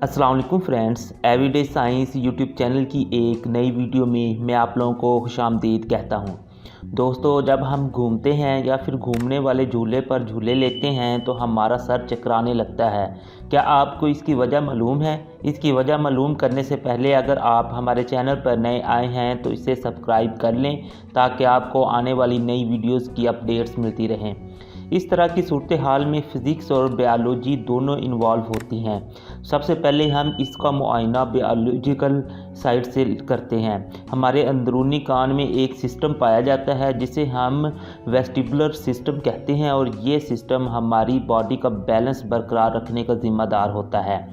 अस्सलाम वालेकुम friends, everyday science YouTube channel की एक नई वीडियो में मैं आप लोगों को खुशामदीद कहता हूं। दोस्तों, जब हम घूमते हैं या फिर घूमने वाले झूले पर झूले लेते हैं तो हमारा सर चकराने लगता है। क्या आपको इसकी वजह मालूम है? इसकी वजह मालूम करने से पहले अगर आप हमारे चैनल पर नए आए हैं तो इसे सब्सक्राइब कर लें ताकि आपको आने वाली नई वीडियोज़ की अपडेट्स मिलती रहें। इस तरह की सूरत हाल में फ़िज़िक्स और बायोलॉजी दोनों इन्वॉल्व होती हैं। सबसे पहले हम इसका मुआयना बायोलॉजिकल साइड से करते हैं। हमारे अंदरूनी कान में एक सिस्टम पाया जाता है जिसे हम वेस्टिबुलर सिस्टम कहते हैं और ये सिस्टम हमारी बॉडी का बैलेंस बरकरार रखने का ज़िम्मेदार होता है।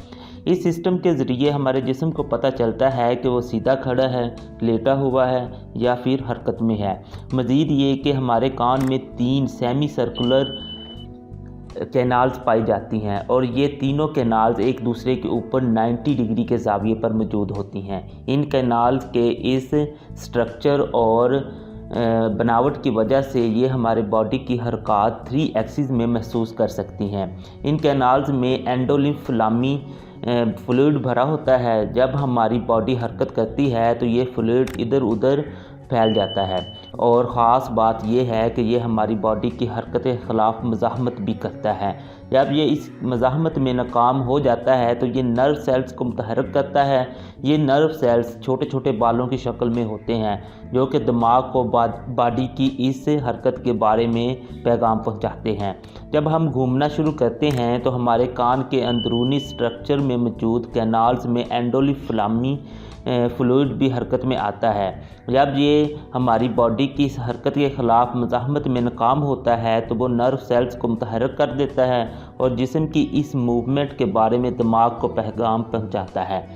इस सिस्टम के ज़रिए हमारे जिस्म को पता चलता है कि वो सीधा खड़ा है, लेटा हुआ है या फिर हरकत में है। मज़ीद ये कि हमारे कान में 3 सेमी सर्कुलर कैनाल्स पाई जाती हैं और ये तीनों कैनाल्स एक दूसरे के ऊपर 90 डिग्री के ज़ाविये पर मौजूद होती हैं। इन कैनाल्स के इस स्ट्रक्चर और बनावट की वजह से ये हमारे बॉडी की हरकत 3 एक्सिस में महसूस कर सकती हैं। इन कैनाल्स में एंडोलिम्फलामी फ्लूइड भरा होता है। जब हमारी बॉडी हरकत करती है तो ये फ्लूइड इधर उधर फैल जाता है और ख़ास बात यह है कि ये हमारी बॉडी की हरकत के ख़िलाफ़ मज़ाहमत भी करता है। जब ये इस मज़ाहमत में नाकाम हो जाता है तो ये नर्व सेल्स को मुतहर्रिक करता है। ये नर्व सेल्स छोटे छोटे बालों की शक्ल में होते हैं जो कि दिमाग को बॉडी की इस हरकत के बारे में पैगाम पहुंचाते हैं। जब हम घूमना शुरू करते हैं तो हमारे कान के अंदरूनी स्ट्रक्चर में मौजूद कैनाल्स में एंडोलिम्फलामी फ्लूइड भी हरकत में आता है। जब ये हमारी बॉडी की इस हरकत के ख़िलाफ़ मज़ाहमत में नाकाम होता है तो वो नर्व सेल्स को मुतहर्रिक कर देता है और जिस्म की इस मूवमेंट के बारे में दिमाग को पैगाम पहुंचाता है।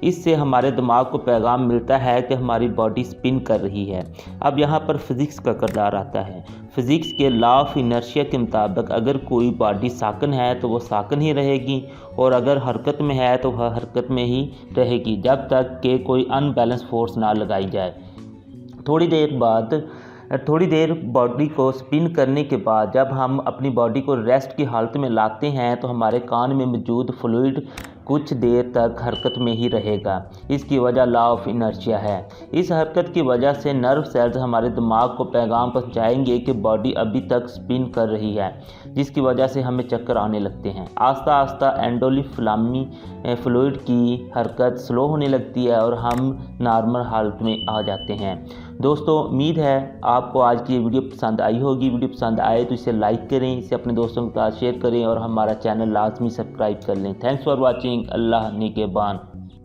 इससे हमारे दिमाग को पैगाम मिलता है कि हमारी बॉडी स्पिन कर रही है। अब यहाँ पर फ़िज़िक्स का किरदार आता है। फ़िज़िक्स के लॉ ऑफ इनर्शिया के मुताबिक अगर कोई बॉडी साकन है तो वो साकन ही रहेगी और अगर हरकत में है तो वह हरकत में ही रहेगी जब तक कि कोई अनबैलेंस फोर्स ना लगाई जाए। थोड़ी देर बॉडी को स्पिन करने के बाद जब हम अपनी बॉडी को रेस्ट की हालत में लाते हैं तो हमारे कान में मौजूद फ्लूइड कुछ देर तक हरकत में ही रहेगा। इसकी वजह लॉ ऑफ इनर्शिया है। इस हरकत की वजह से नर्व सेल्स हमारे दिमाग को पैगाम पहुंचाएंगे कि बॉडी अभी तक स्पिन कर रही है, जिसकी वजह से हमें चक्कर आने लगते हैं। आस्ता आस्ता एंडोलिम्फलामी फ्लूइड की हरकत स्लो होने लगती है और हम नॉर्मल हालत में आ जाते हैं। दोस्तों, उम्मीद है आपको आज की ये वीडियो पसंद आई होगी। वीडियो पसंद आए तो इसे लाइक करें, इसे अपने दोस्तों के साथ शेयर करें और हमारा चैनल लाजमी सब्सक्राइब कर लें। Thanks for watching. अल्लाह निगहबान।